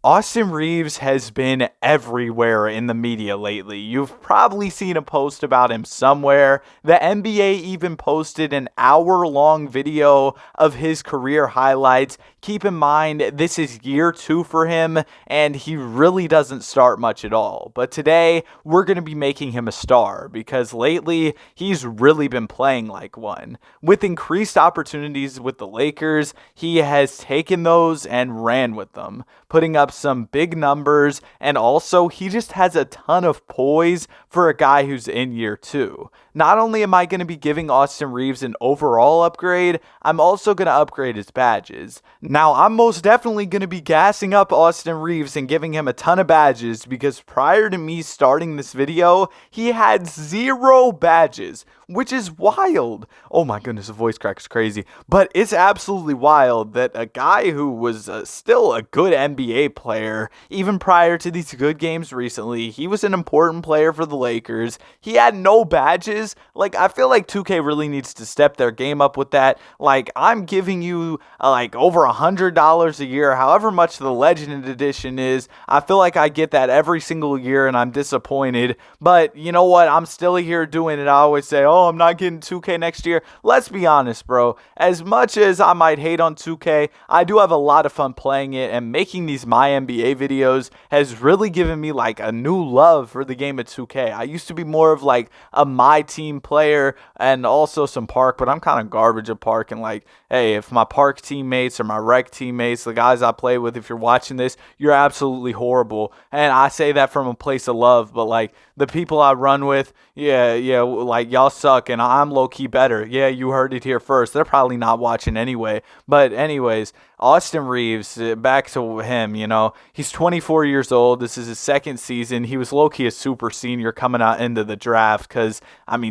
Austin Reeves has been everywhere in the media lately. You've probably seen a post about him somewhere. The NBA even posted an hour-long video of his career highlights. Keep in mind, this is year 2 for him, and he really doesn't start much at all. But today, we're going to be making him a star, because lately, he's really been playing like one. With increased opportunities with the Lakers, he has taken those and ran with them, putting up some big numbers, and also he just has a ton of poise for a guy who's in year 2. Not only am I going to be giving Austin Reeves an overall upgrade, I'm also going to upgrade his badges. Now, I'm most definitely going to be gassing up Austin Reeves and giving him a ton of badges, because prior to me starting this video, he had 0 badges, which is wild. Oh my goodness, the voice crack is crazy. But it's absolutely wild that a guy who was still a good NBA player, even prior to these good games recently, he was an important player for the Lakers. He had no badges. Like, I feel like 2K really needs to step their game up with that. Like, I'm giving you like over $100 a year, however much the Legend Edition is. I feel like I get that every single year and I'm disappointed. But you know what? I'm still here doing it. I always say, oh, I'm not getting 2K next year. Let's be honest, bro. As much as I might hate on 2K, I do have a lot of fun playing it, and making these My NBA videos has really given me like a new love for the game of 2K. I used to be more of like a My Team player and also some Park, but I'm kind of garbage at Park. And like, hey, if my Park teammates or my Rec teammates, the guys I play with, if you're watching this, you're absolutely horrible. And I say that from a place of love, but like the people I run with, yeah, like y'all suck and I'm low-key better. Yeah, you heard it here first. They're probably not watching anyway. But anyways, Austin Reeves, back to him, he's 24 years old. This is his second season. He was low-key a super senior coming out into the draft because,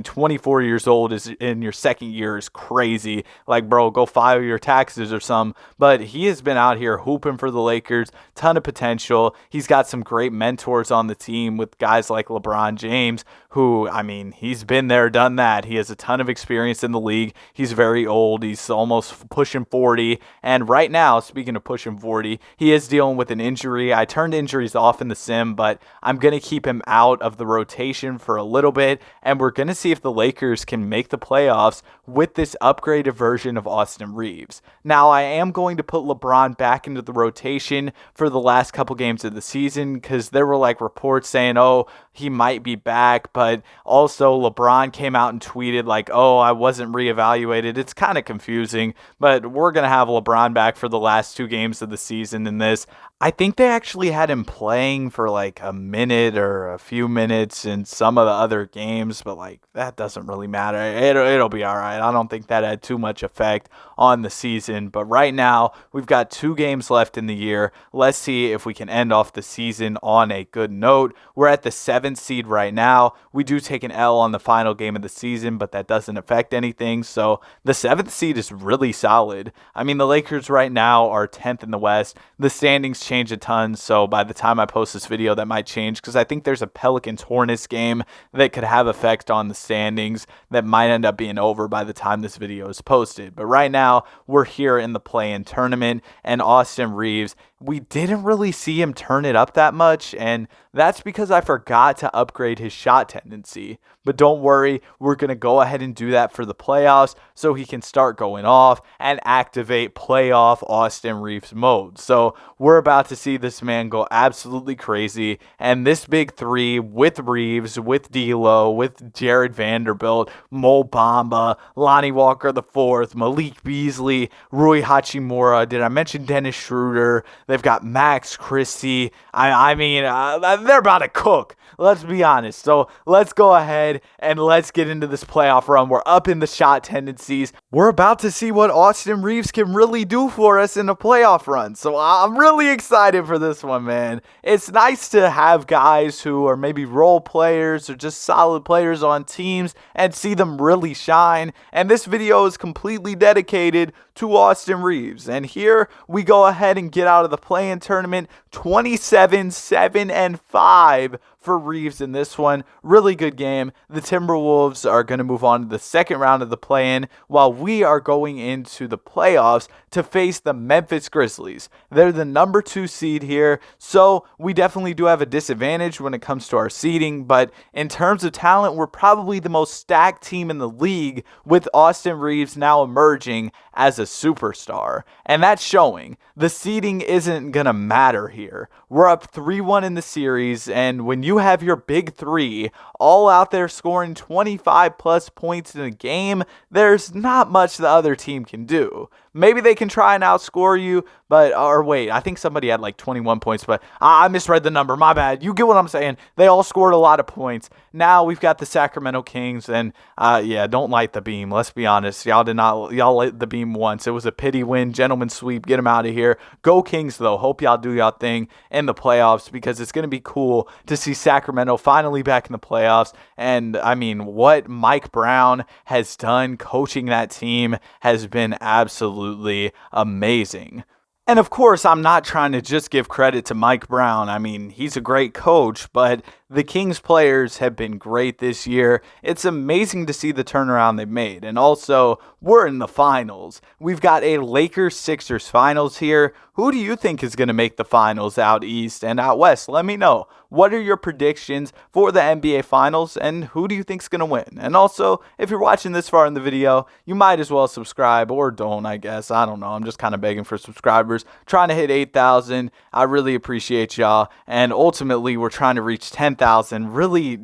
24 years old is in your second year is crazy. Like, bro, go file your taxes or something. But he has been out here hooping for the Lakers, ton of potential. He's got some great mentors on the team with guys like LeBron James, who, he's been there, done that. He has a ton of experience in the league. He's very old. He's almost pushing 40. And right now, speaking of pushing 40, he is dealing with an injury. I turned injuries off in the sim, but I'm going to keep him out of the rotation for a little bit. And we're going to see if the Lakers can make the playoffs with this upgraded version of Austin Reeves. Now, I am going to put LeBron back into the rotation for the last couple games of the season, because there were like reports saying, oh, he might be back, but also LeBron came out and tweeted like, oh, I wasn't reevaluated. It's kind of confusing, but we're going to have LeBron back for the last 2 games of the season in this. I think they actually had him playing for like a minute or a few minutes in some of the other games, but like that doesn't really matter. It'll be all right. I don't think that had too much effect on the season, but right now we've got 2 games left in the year. Let's see if we can end off the season on a good note. We're at the 7th seed right now. We do take an L on the final game of the season, but that doesn't affect anything. So the 7th seed is really solid. The Lakers right now are 10th in the West. The standings change a ton, so by the time I post this video that might change, because I think there's a Pelicans Hornets game that could have effect on the standings that might end up being over by the time this video is posted. But right now we're here in the play-in tournament, and Austin Reeves, we didn't really see him turn it up that much, and that's because I forgot to upgrade his shot tendency. But don't worry, we're going to go ahead and do that for the playoffs so he can start going off and activate playoff Austin Reeves mode. So we're about to see this man go absolutely crazy, and this big 3 with Reeves, with D'Lo, with Jared Vanderbilt, Mo Bamba, Lonnie Walker IV, Malik Beasley, Rui Hachimura. Did I mention Dennis Schroeder? They've got Max Christie. They're about to cook. Let's be honest. So let's go ahead and let's get into this playoff run. We're up in the shot tendencies. We're about to see what Austin Reeves can really do for us in a playoff run. So I'm really excited for this one, man. It's nice to have guys who are maybe role players or just solid players on teams and see them really shine. And this video is completely dedicated to Austin Reeves. And here we go ahead and get out of the play-in tournament 27-7-5 for Reeves in this one. Really good game. The Timberwolves are going to move on to the second round of the play-in, while we are going into the playoffs to face the Memphis Grizzlies. They're the number 2 seed here, so we definitely do have a disadvantage when it comes to our seeding, but in terms of talent, we're probably the most stacked team in the league, with Austin Reeves now emerging as a superstar. And that's showing. The seeding isn't going to matter here. We're up 3-1 in the series, and when you have your big three all out there scoring 25 plus points in a game, there's not much the other team can do. Maybe they can try and outscore you, or wait, I think somebody had like 21 points, but I misread the number. My bad. You get what I'm saying. They all scored a lot of points. Now we've got the Sacramento Kings, and don't light the beam. Let's be honest. Y'all lit the beam once. It was a pity win, gentleman sweep. Get them out of here. Go Kings, though. Hope y'all do y'all thing in the playoffs, because it's going to be cool to see Sacramento finally back in the playoffs. And I mean, what Mike Brown has done coaching that team has been absolutely amazing. And of course, I'm not trying to just give credit to Mike Brown. I mean, he's a great coach, but the Kings players have been great this year. It's amazing to see the turnaround they've made. And also, we're in the finals. We've got a Lakers-Sixers finals here. Who do you think is going to make the finals out east and out west? Let me know. What are your predictions for the NBA finals, and who do you think is going to win? And also, if you're watching this far in the video, you might as well subscribe, or don't, I guess. I don't know. I'm just kind of begging for subscribers. Trying to hit 8,000. I really appreciate y'all. And ultimately, we're trying to reach 10,000. Really,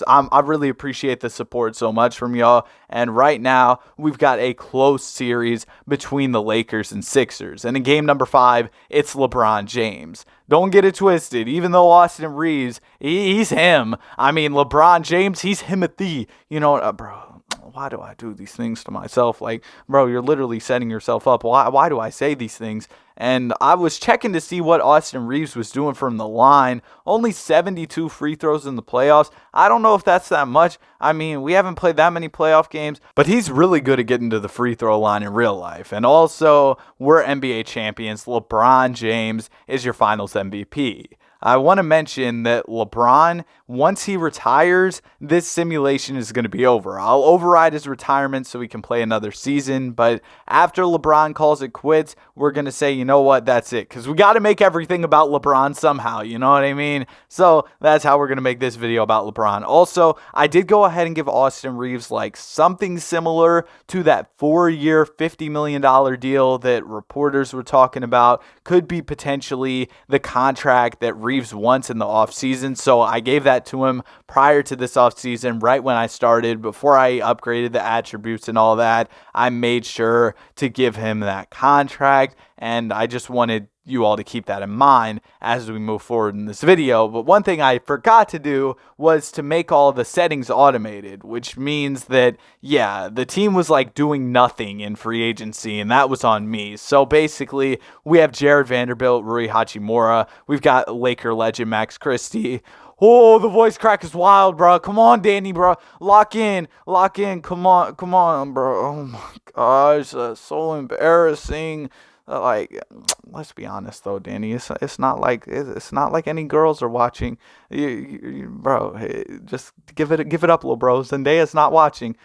I really appreciate the support so much from y'all. And right now, we've got a close series between the Lakers and Sixers. And in game number 5, it's LeBron James. Don't get it twisted. Even though Austin Reeves, he's him. I mean, LeBron James, he's Timothy. You know, bro, why do I do these things to myself? Like, bro, you're literally setting yourself up. Why do I say these things? And I was checking to see what Austin Reeves was doing from the line. Only 72 free throws in the playoffs. I don't know if that's that much. I mean, we haven't played that many playoff games, but he's really good at getting to the free throw line in real life. And also, we're NBA champions. LeBron James is your finals MVP. I want to mention that LeBron, once he retires, this simulation is going to be over. I'll override his retirement so he can play another season, but after LeBron calls it quits, we're going to say, you know what, that's it, because we got to make everything about LeBron somehow, you know what I mean? So that's how we're going to make this video about LeBron. Also, I did go ahead and give Austin Reeves like something similar to that 4-year, $50 million deal that reporters were talking about. Could be potentially the contract that Reeves wants in the offseason. So I gave that to him prior to this offseason, right when I started, before I upgraded the attributes and all that. I made sure to give him that contract, and I just wanted you all to keep that in mind as we move forward in this video. But one thing I forgot to do was to make all the settings automated, which means that, yeah, the team was like doing nothing in free agency, and that was on me. So basically, we have Jared Vanderbilt, Rui Hachimura, we've got Laker legend Max Christie. Oh, the voice crack is wild, bro. Come on, Danny, bro. Lock in. Come on, bro. Oh my gosh, that's so embarrassing. Like, let's be honest though, Danny. It's not like any girls are watching. Bro, hey, just give it up, little bro. Zendaya's not watching.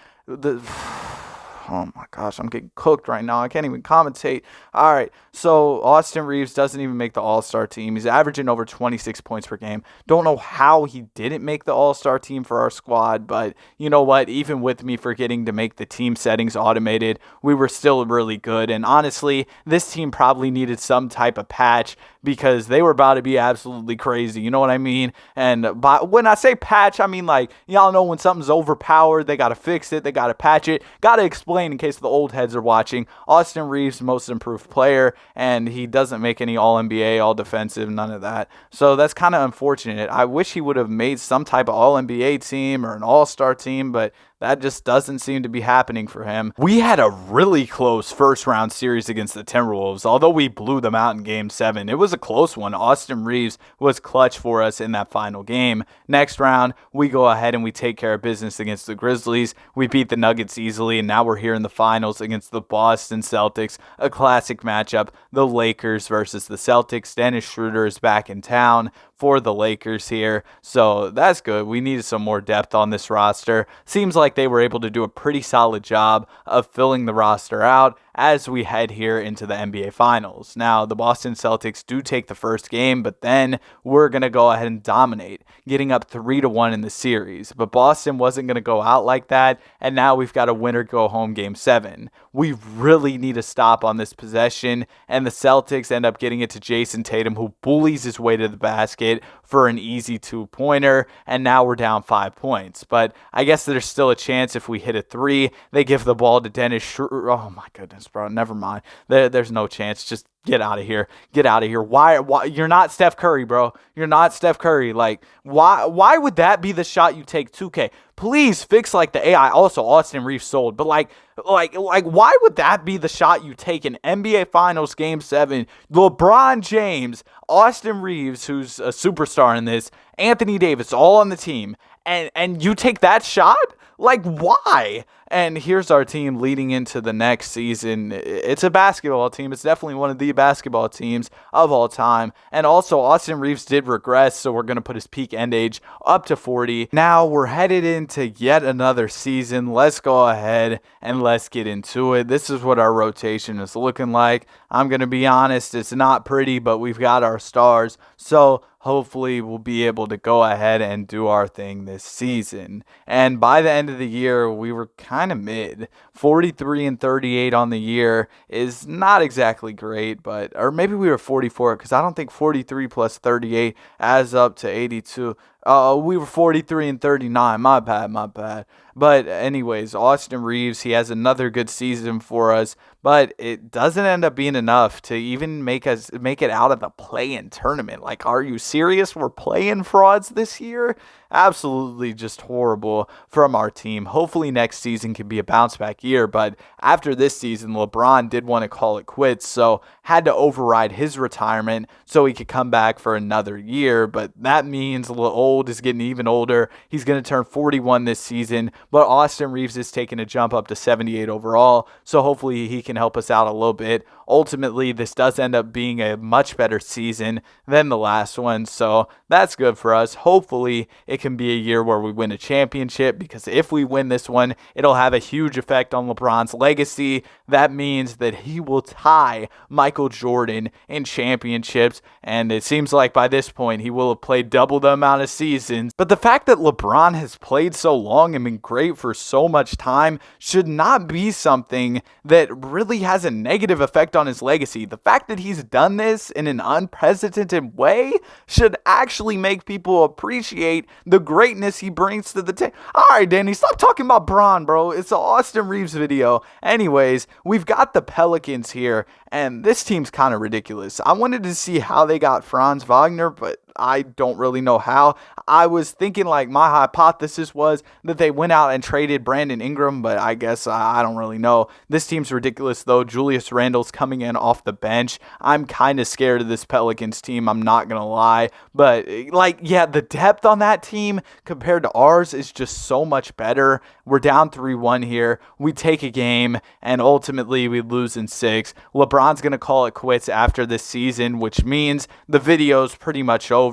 Oh my gosh, I'm getting cooked right now. I can't even commentate. All right, so Austin Reeves doesn't even make the All-Star team. He's averaging over 26 points per game. Don't know how he didn't make the All-Star team for our squad, but you know what? Even with me forgetting to make the team settings automated, we were still really good. And honestly, this team probably needed some type of patch because they were about to be absolutely crazy. You know what I mean? And when I say patch, I mean like, y'all know when something's overpowered, they got to fix it, they got to patch it, got to explain in case the old heads are watching. Austin Reeves, most improved player, and he doesn't make any All-NBA, All-Defensive, none of that. So that's kind of unfortunate. I wish he would have made some type of All-NBA team or an All-Star team, but that just doesn't seem to be happening for him. We had a really close first round series against the Timberwolves. Although we blew them out in game 7, it was a close one. Austin Reeves was clutch for us in that final game. Next round, we go ahead and we take care of business against the Grizzlies. We beat the Nuggets easily, and now we're here in the finals against the Boston Celtics, a classic matchup. The Lakers versus the Celtics. Dennis Schroeder is back in town for the Lakers here, so that's good. We needed some more depth on this roster. Seems like they were able to do a pretty solid job of filling the roster out as we head here into the NBA Finals. Now, the Boston Celtics do take the first game, but then we're going to go ahead and dominate, getting up 3-1 in the series. But Boston wasn't going to go out like that, and now we've got a winner-go-home game 7. We really need a stop on this possession, and the Celtics end up getting it to Jason Tatum, who bullies his way to the basket for an easy 2-pointer, and now we're down 5 points. But I guess there's still a chance if we hit a 3. They give the ball to Dennis Schroeder. Oh my goodness, bro. Never mind. There's no chance. Just get out of here. Get out of here. Why? You're not Steph Curry, bro. You're not Steph Curry. Like, why would that be the shot you take? 2K. Please fix like the AI. Also, Austin Reeves sold. But like, why would that be the shot you take in NBA Finals Game 7? LeBron James, Austin Reeves, who's a superstar in this, Anthony Davis, all on the team, and you take that shot? Like, why? And here's our team leading into the next season. It's a basketball team. It's definitely one of the basketball teams of all time. And also, Austin Reeves did regress, so we're going to put his peak end age up to 40. Now, we're headed into yet another season. Let's go ahead and let's get into it. This is what our rotation is looking like. I'm going to be honest, it's not pretty, but we've got our stars. So hopefully we'll be able to go ahead and do our thing this season. And by the end of the year, we were kind of mid. 43-38 on the year is not exactly great, but or maybe we were 44, because I don't think 43 plus 38 adds up to 82. We were 43-39. My bad. But anyways, Austin Reeves, he has another good season for us, but it doesn't end up being enough to even make it out of the play-in tournament. Like, are you serious? We're playing frauds this year? Absolutely just horrible from our team. Hopefully next season can be a bounce back year, but after this season, LeBron did want to call it quits, so had to override his retirement so he could come back for another year. But that means old is getting even older. He's going to turn 41 this season, but Austin Reeves is taking a jump up to 78 overall, so hopefully he can help us out a little bit. Ultimately, this does end up being a much better season than the last one, so that's good for us. Hopefully, it can be a year where we win a championship, because if we win this one, it'll have a huge effect on LeBron's legacy. That means that he will tie Michael Jordan in championships, and it seems like by this point, he will have played double the amount of seasons. But the fact that LeBron has played so long and been great for so much time should not be something that really has a negative effect on his legacy. The fact that he's done this in an unprecedented way should actually make people appreciate the greatness he brings to the team. All right, Danny, stop talking about Bron, bro. It's an Austin Reeves video. Anyways, we've got the Pelicans here, and this team's kind of ridiculous. I wanted to see how they got Franz Wagner, but I don't really know how. I was thinking, like, my hypothesis was that they went out and traded Brandon Ingram, but I guess I don't really know. This team's ridiculous, though. Julius Randle's coming in off the bench. I'm kind of scared of this Pelicans team, I'm not going to lie. But, like, yeah, the depth on that team compared to ours is just so much better. We're down 3-1 here. We take a game, and ultimately we lose in 6. LeBron's going to call it quits after this season, which means the video's pretty much over.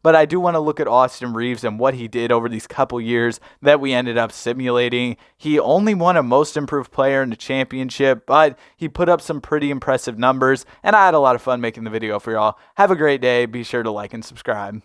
But I do want to look at Austin Reeves and what he did over these couple years that we ended up simulating. He only won a most improved player in the championship, but he put up some pretty impressive numbers, and I had a lot of fun making the video for y'all. Have a great day. Be sure to like and subscribe.